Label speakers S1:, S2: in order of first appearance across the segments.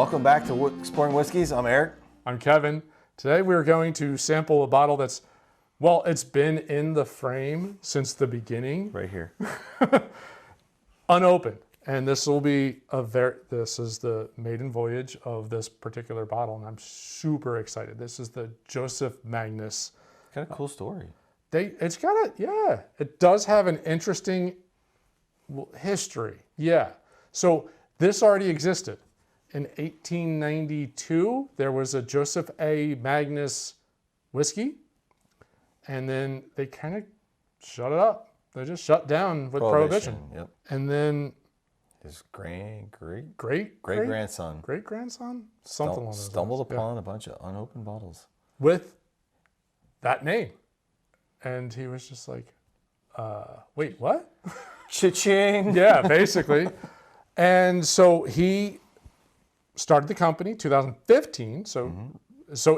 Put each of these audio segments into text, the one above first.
S1: Welcome back to Exploring Whiskeys. I'm Eric.
S2: I'm Kevin. Today we're going to sample a bottle that's, well, it's been in the frame since the beginning.
S1: Right here.
S2: Unopened. And this will be this is the maiden voyage of this particular bottle, and I'm super excited. This is the Joseph Magnus.
S1: Kind of cool story.
S2: It's got it does have an interesting history. Yeah. So this already existed. In 1892, there was a Joseph A. Magnus whiskey, and then they kind of shut it up. They just shut down with Prohibition.
S1: Yep.
S2: And then
S1: his great-grandson
S2: something along those
S1: stumbled
S2: lines.
S1: upon a bunch of unopened bottles
S2: With that name. And he was just like, wait, what?
S1: Cha-ching!
S2: Yeah, basically. And so he started the company 2015. So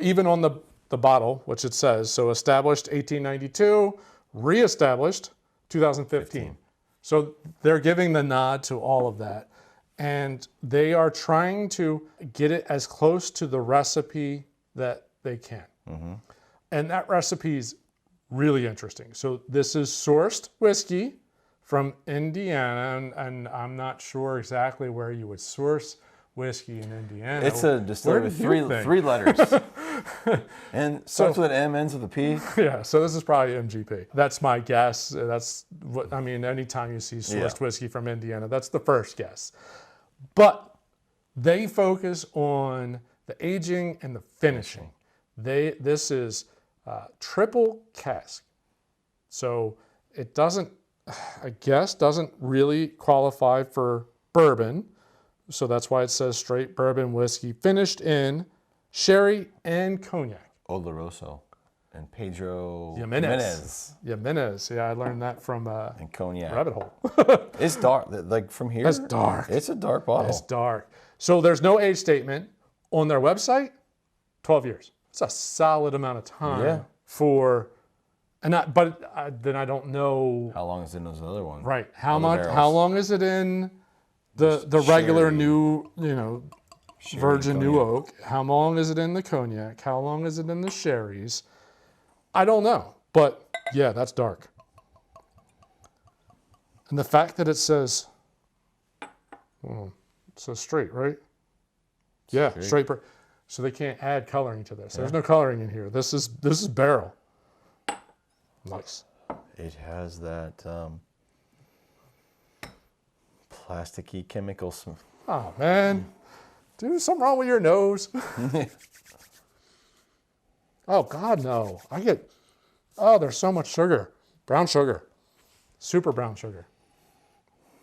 S2: even on the bottle, which it says, so established 1892, reestablished 2015. So they're giving the nod to all of that. And they are trying to get it as close to the recipe that they can. Mm-hmm. And that recipe is really interesting. So this is sourced whiskey from Indiana, and I'm not sure exactly where you would source whiskey in Indiana.
S1: It's a distillery with three letters. And starts with an M, ends with a P.
S2: Yeah, so this is probably MGP. That's my guess. That's what I mean. Anytime you see sourced whiskey from Indiana, that's the first guess. But they focus on the aging and the finishing. This is triple cask, so it doesn't really qualify for bourbon. So that's why it says straight bourbon whiskey finished in sherry and cognac.
S1: Oloroso and Pedro
S2: Ximénez. Yeah, I learned that from
S1: and cognac.
S2: Rabbit Hole.
S1: It's dark. Like from here.
S2: It's dark.
S1: It's a dark bottle.
S2: It's dark. So there's no age statement on their website. 12 years. It's a solid amount of time for. Then I don't know
S1: how long is in those other ones.
S2: Right. How long is it in the regular new, virgin new oak? How long is it in the cognac? How long is it in the sherries? I don't know. But yeah, that's dark. And the fact that it says straight, right? Yeah, straight. So they can't add coloring to this. There's no coloring in here. This is barrel. Nice.
S1: It has that plasticky chemical smell.
S2: Oh, man. Dude, something wrong with your nose. Oh, God, no. There's so much sugar. Brown sugar. Super brown sugar.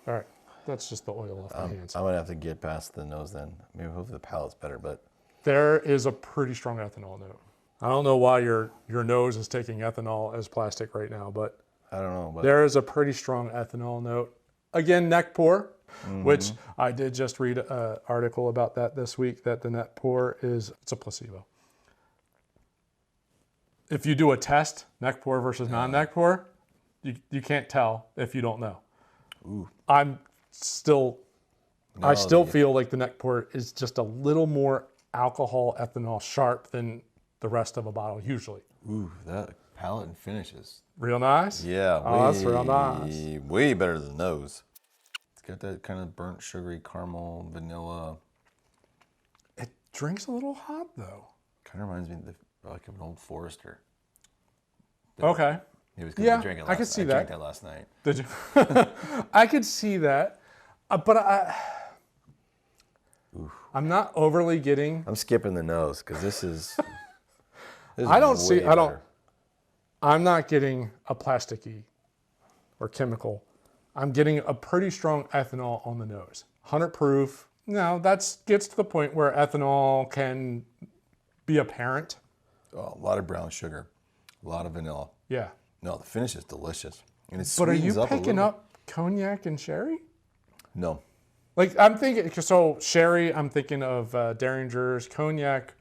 S2: All right. That's just the oil off my hands.
S1: I'm going to have to get past the nose then. Maybe hopefully the palate's better, but.
S2: There is a pretty strong ethanol note. I don't know why your nose is taking ethanol as plastic right now, but
S1: I don't know. But
S2: there is a pretty strong ethanol note. Again, neck pour, which I did just read an article about that this week, that the neck pour it's a placebo. If you do a test, neck pour versus non-neck pour, you can't tell if you don't know.
S1: Ooh.
S2: I still feel like the neck pour is just a little more alcohol ethanol sharp than the rest of a bottle usually.
S1: Ooh, that palate and finishes.
S2: Real nice?
S1: Yeah.
S2: That's real nice.
S1: Way better than those. It's got that kind of burnt, sugary, caramel, vanilla.
S2: It drinks a little hot though.
S1: Kind of reminds me of an old Forester.
S2: Okay.
S1: It was because I drank it last
S2: I could see that.
S1: I drank that last night.
S2: Did you? I could see that, but I'm not overly getting.
S1: I'm skipping the nose because this is.
S2: I'm not getting a plasticky or chemical. I'm getting a pretty strong ethanol on the nose. 100 proof. Now that gets to the point where ethanol can be apparent.
S1: Oh, a lot of brown sugar, a lot of vanilla.
S2: Yeah.
S1: No, the finish is delicious. And it
S2: But are you
S1: sweetens up
S2: picking up cognac and sherry?
S1: No.
S2: Like I'm thinking, so sherry, I'm thinking of Derringers. Cognac,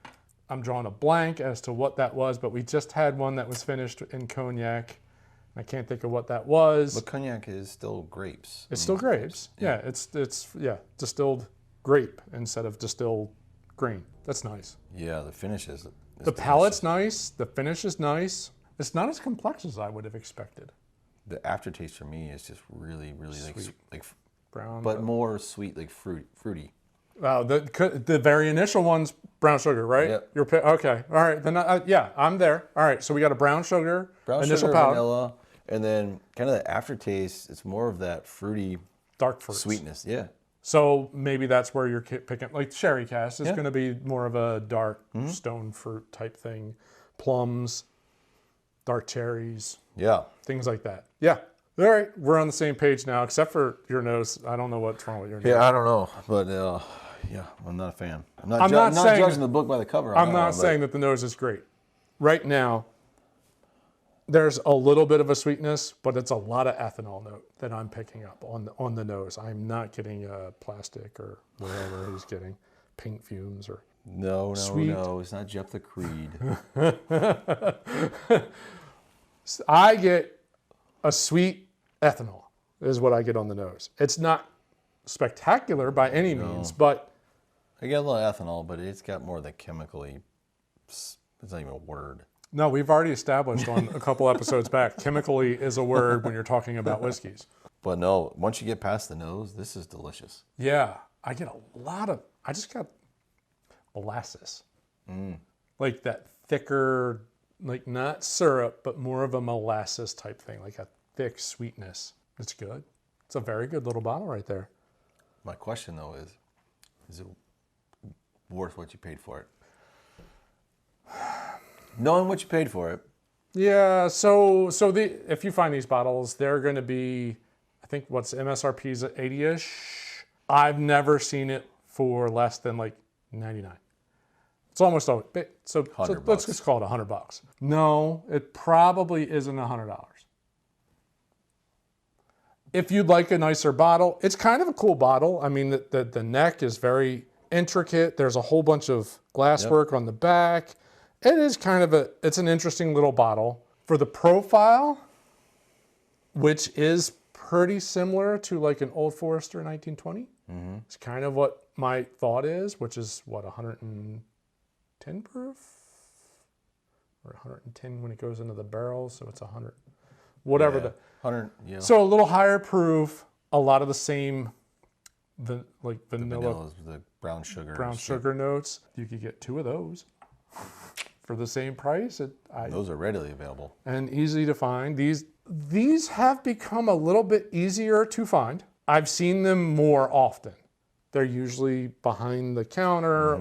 S2: I'm drawing a blank as to what that was, but we just had one that was finished in cognac. I can't think of what that was.
S1: But cognac is still grapes.
S2: It's still grapes. Yeah, it's distilled grape instead of distilled grain. That's nice.
S1: Yeah, the finish is
S2: The palate's nice. The finish is nice. It's not as complex as I would have expected.
S1: The aftertaste for me is just really, really like
S2: Brown,
S1: but more sweet, like fruity.
S2: Wow, the very initial one's brown sugar, right?
S1: Yep.
S2: Okay. All right. Then yeah, I'm there. All right. So we got a brown sugar, initial palate,
S1: vanilla, and then kind of the aftertaste. It's more of that fruity,
S2: dark fruits.
S1: sweetness. Yeah.
S2: So maybe that's where you're picking, like sherry cask is going to be more of a dark stone fruit type thing, plums, dark cherries, things like that. Yeah. All right, we're on the same page now, except for your nose. I don't know what's wrong with your nose.
S1: Yeah, I don't know, but yeah, I'm not a fan. I'm not judging the book by the cover.
S2: I'm not saying that the nose is great. Right now, there's a little bit of a sweetness, but it's a lot of ethanol note that I'm picking up on the nose. I'm not getting plastic or whatever he's getting, paint fumes or
S1: no,
S2: sweet.
S1: No, it's not Jeff the Creed.
S2: I get a sweet ethanol is what I get on the nose. It's not spectacular by any means, but
S1: I get a little ethanol, but it's got more of the chemically. It's not even a word.
S2: No, we've already established on a couple episodes back, chemically is a word when you're talking about whiskeys.
S1: But no, once you get past the nose, this is delicious.
S2: Yeah, I get I just got molasses. Like that thicker, like not syrup, but more of a molasses type thing, like a thick sweetness. It's good. It's a very good little bottle right there.
S1: My question though is it worth what you paid for it? Knowing what you paid for it.
S2: Yeah, so if you find these bottles, they're going to be, I think what's MSRP is at 80-ish. I've never seen it for less than like 99. It's almost always, so let's just call it $100. No, it probably isn't $100. If you'd like a nicer bottle, it's kind of a cool bottle. I mean, the neck is very intricate. There's a whole bunch of glasswork on the back. It is kind of it's an interesting little bottle. For the profile, which is pretty similar to like an Old Forester 1920. It's kind of what my thought is, which is what, 110 proof? Or 110 when it goes into the barrel, so it's 100. Whatever the
S1: 100, yeah.
S2: So a little higher proof, a lot of the same like vanilla,
S1: the brown sugar.
S2: Brown sugar notes. You could get 2 of those for the same price.
S1: Those are readily available.
S2: And easy to find. These have become a little bit easier to find. I've seen them more often. They're usually behind the counter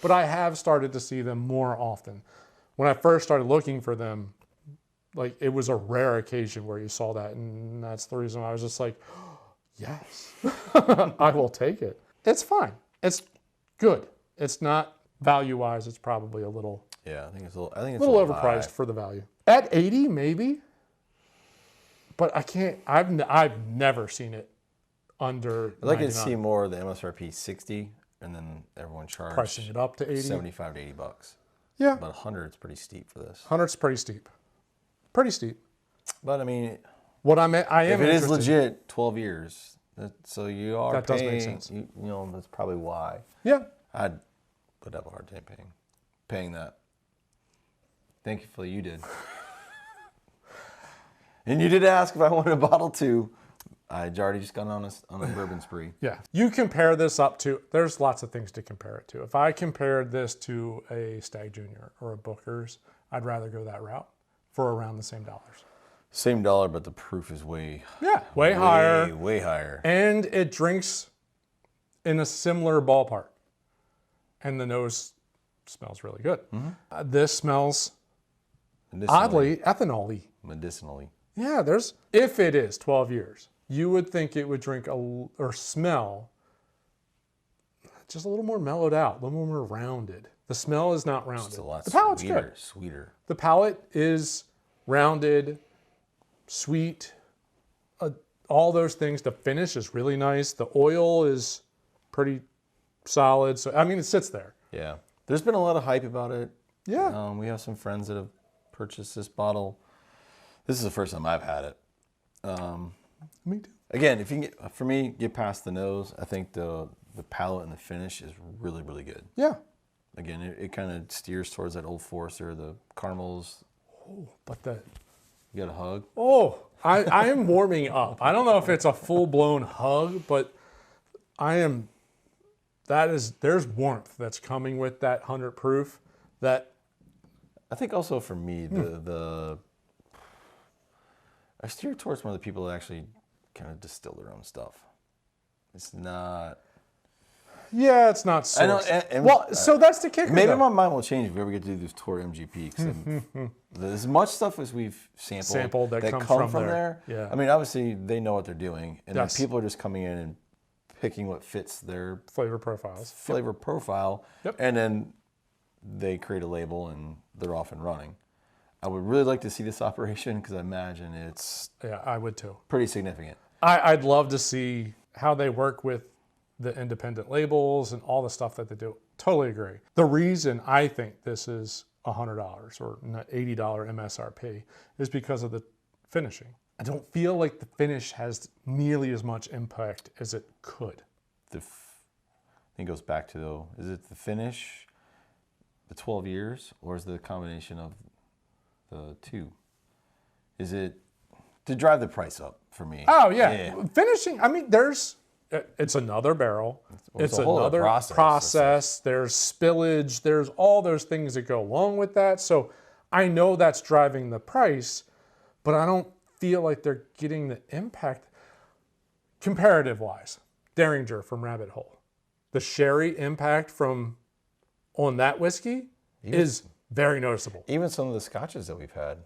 S2: but I have started to see them more often. When I first started looking for them, like it was a rare occasion where you saw that, and that's the reason I was just like, oh, yes, I will take it. It's fine. It's good. It's not value-wise. It's probably a little.
S1: Yeah, I think it's a
S2: little overpriced
S1: high.
S2: for the value. At 80, maybe. But I can't. I've never seen it under.
S1: I'd like to see more of the MSRP 60, and then everyone charge
S2: pricing it up to 80,
S1: 75 to $80.
S2: Yeah,
S1: but 100 is pretty steep for this.
S2: 100's pretty steep. Pretty steep.
S1: But I mean,
S2: what I am
S1: if it is legit, 12 years. So you are
S2: that
S1: paying.
S2: Does make sense.
S1: You know, that's probably why.
S2: Yeah,
S1: I would have a hard time paying that. Thankfully, you did. And you did ask if I wanted a bottle too. I'd already just gone on a bourbon spree.
S2: Yeah. You compare this up to, there's lots of things to compare it to. If I compared this to a Stag Junior or a Booker's, I'd rather go that route for around the same dollars.
S1: Same dollar, but the proof is way
S2: higher.
S1: Way higher.
S2: And it drinks in a similar ballpark. And the nose smells really good. This smells oddly ethanol-y.
S1: Medicinally.
S2: Yeah, if it is 12 years, you would think it would drink or smell just a little more mellowed out, a little more rounded. The smell is not rounded.
S1: Just a lot
S2: the palate's
S1: sweeter.
S2: The palate is rounded, sweet, all those things. The finish is really nice. The oil is pretty solid. So, I mean, it sits there.
S1: Yeah. There's been a lot of hype about it.
S2: Yeah.
S1: We have some friends that have purchased this bottle. This is the first time I've had it.
S2: Me too.
S1: Again, if you can get past the nose, I think the the palate and the finish is really, really good.
S2: Yeah.
S1: Again, it kind of steers towards that Old Forester, the caramels.
S2: Oh, but the...
S1: You got a hug?
S2: Oh, I am warming up. I don't know if it's a full-blown hug, but there's warmth that's coming with that 100 proof that...
S1: I think also for me, I steer towards one of the people that actually kind of distill their own stuff. It's not...
S2: Yeah, it's not sourced. So that's the kicker.
S1: Maybe
S2: though.
S1: my mind will change if we ever get to do this tour MGP. Because as much stuff as we've sampled that come from there,
S2: yeah.
S1: I mean, obviously they know what they're doing, and
S2: Yes.
S1: then people are just coming in and picking what fits their
S2: flavor profiles.
S1: flavor profile,
S2: Yep.
S1: and then they create a label and they're off and running. I would really like to see this operation because I imagine it's
S2: Yeah, I would too.
S1: pretty significant.
S2: I'd love to see how they work with the independent labels and all the stuff that they do. Totally agree. The reason I think this is $100 or $80 MSRP is because of the finishing. I don't feel like the finish has nearly as much impact as it could.
S1: I think it goes back to, though, is it the finish, the 12 years, or is it the combination of the two? Is it to drive the price up for me?
S2: Oh, yeah. Finishing, I mean, it's another barrel. It's
S1: a whole
S2: another process. There's spillage. There's all those things that go along with that. So I know that's driving the price, but I don't feel like they're getting the impact comparative-wise. Derringer from Rabbit Hole. The sherry impact on that whiskey is very noticeable.
S1: Even some of the scotches that we've had.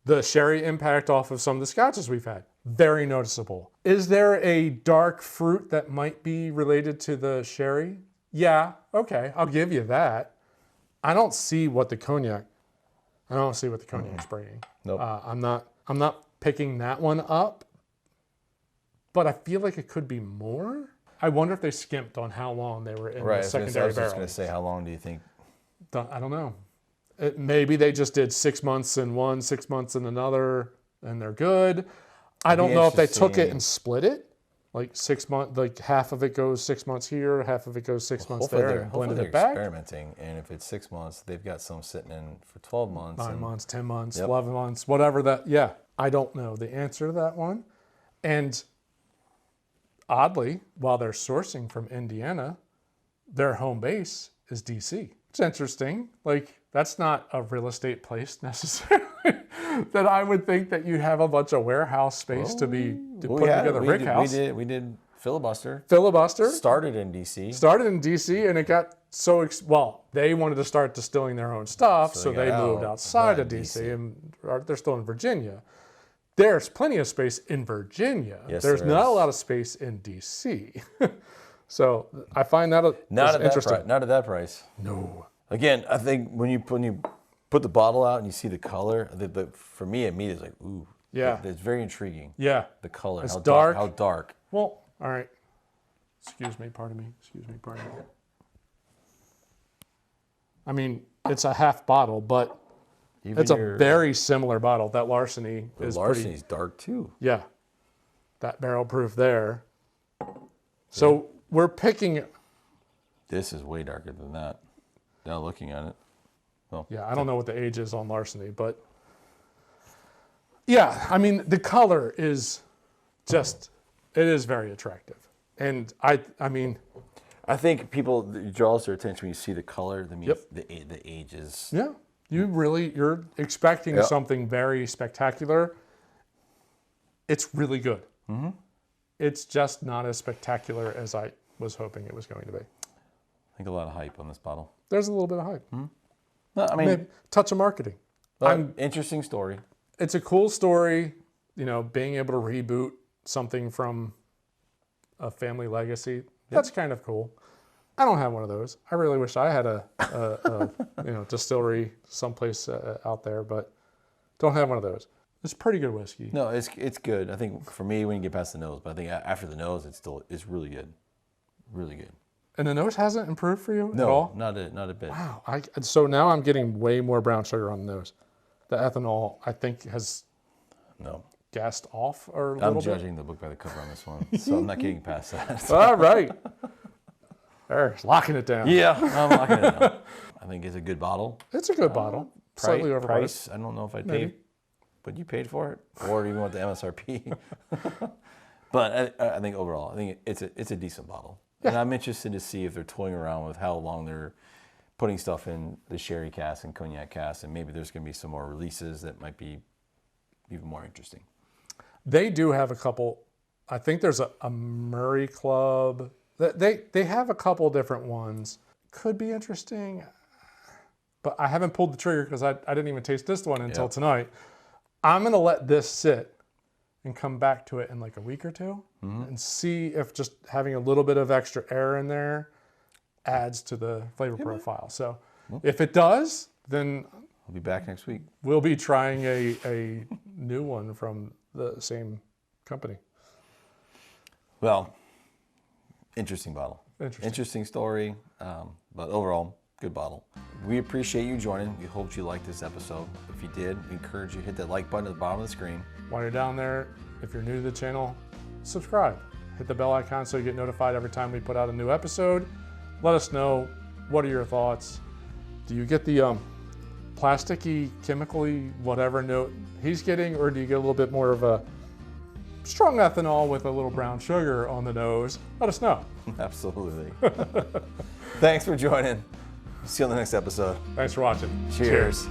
S2: The sherry impact off of some of the scotches we've had, very noticeable. Is there a dark fruit that might be related to the sherry? Yeah, okay, I'll give you that. I don't see what the cognac's bringing.
S1: Nope.
S2: I'm not picking that one up, but I feel like it could be more. I wonder if they skimped on how long they were in the secondary
S1: I was just
S2: barrel.
S1: going to say, how long do you think?
S2: I don't know. Maybe they just did 6 months in one, 6 months in another, and they're good. I don't know if they took it and split it. Like 6 months, like half of it goes 6 months here, half of it goes 6 months there, and blended it back.
S1: Experimenting, and if it's 6 months, they've got some sitting in for 12 months.
S2: 9 months, 10 months, 11 months, whatever that. Yeah, I don't know the answer to that one. And oddly, while they're sourcing from Indiana, their home base is DC. It's interesting. Like, that's not a real estate place necessarily that I would think that you have a bunch of warehouse space to put together a brick house.
S1: We did Filibuster. Started in DC.
S2: And it got so, they wanted to start distilling their own stuff, so they moved outside of DC, and they're still in Virginia. There's plenty of space in Virginia.
S1: Yes,
S2: There's
S1: there
S2: not
S1: is.
S2: a lot of space in DC. So I find that interesting.
S1: Not at that price.
S2: No.
S1: Again, I think when you put the bottle out and you see the color, for me, immediately it's like, ooh.
S2: Yeah.
S1: It's very intriguing.
S2: Yeah.
S1: The color.
S2: It's
S1: how
S2: dark.
S1: How dark.
S2: Well, all right. Excuse me, pardon me. I mean, it's a half bottle, but it's a very similar bottle. That Larceny is
S1: Larceny's dark too.
S2: Yeah. That barrel proof there. So we're picking...
S1: This is way darker than that. Now looking at it. Well,
S2: yeah, I don't know what the age is on Larceny, but... Yeah, I mean, the color is just... It is very attractive. And I mean...
S1: I think people draws their attention when you see the color. I mean, the ages.
S2: Yeah, you're expecting something very spectacular. It's really good. Mm-hmm. It's just not as spectacular as I was hoping it was going to be.
S1: I think a lot of hype on this bottle.
S2: There's a little bit of hype.
S1: Mm-hmm. No, I mean,
S2: maybe touch of marketing.
S1: Interesting story.
S2: It's a cool story, being able to reboot something from a family legacy. That's kind of cool. I don't have one of those. I really wish I had a distillery someplace out there, but don't have one of those. It's pretty good whiskey.
S1: No, it's good. I think for me, when you get past the nose, but I think after the nose, it's really good, really good.
S2: And the nose hasn't improved for you at all?
S1: No, not a bit.
S2: Wow. So now I'm getting way more brown sugar on the nose. The ethanol, I think, has gassed off a little bit.
S1: I'm judging the book by the cover on this one, so I'm not getting past that.
S2: All right. Eric's locking it down.
S1: Yeah, I'm locking it down. I think it's a good bottle.
S2: It's a good bottle. Slightly overpriced.
S1: Price, I don't know if I'd pay, but you paid for it, or even with the MSRP. But I think overall, I think it's a decent bottle. Yeah. And I'm interested to see if they're toying around with how long they're putting stuff in the sherry cask and cognac cask, and maybe there's going to be some more releases that might be even more interesting.
S2: They do have a couple. I think there's a Murray Club. They have a couple different ones. Could be interesting, but I haven't pulled the trigger because I didn't even taste this one until tonight. I'm going to let this sit and come back to it in like a week or two and see if just having a little bit of extra air in there adds to the flavor profile. So if it does, then
S1: I'll be back next week.
S2: We'll be trying a new one from the same company.
S1: Well, interesting bottle. Interesting story, but overall, good bottle. We appreciate you joining. We hope you liked this episode. If you did, we encourage you to hit that like button at the bottom of the screen.
S2: While you're down there, if you're new to the channel, subscribe. Hit the bell icon so you get notified every time we put out a new episode. Let us know, what are your thoughts? Do you get the plasticky, chemically, whatever note he's getting, or do you get a little bit more of a strong ethanol with a little brown sugar on the nose? Let us know.
S1: Absolutely. Thanks for joining. See you on the next episode.
S2: Thanks for watching.
S1: Cheers.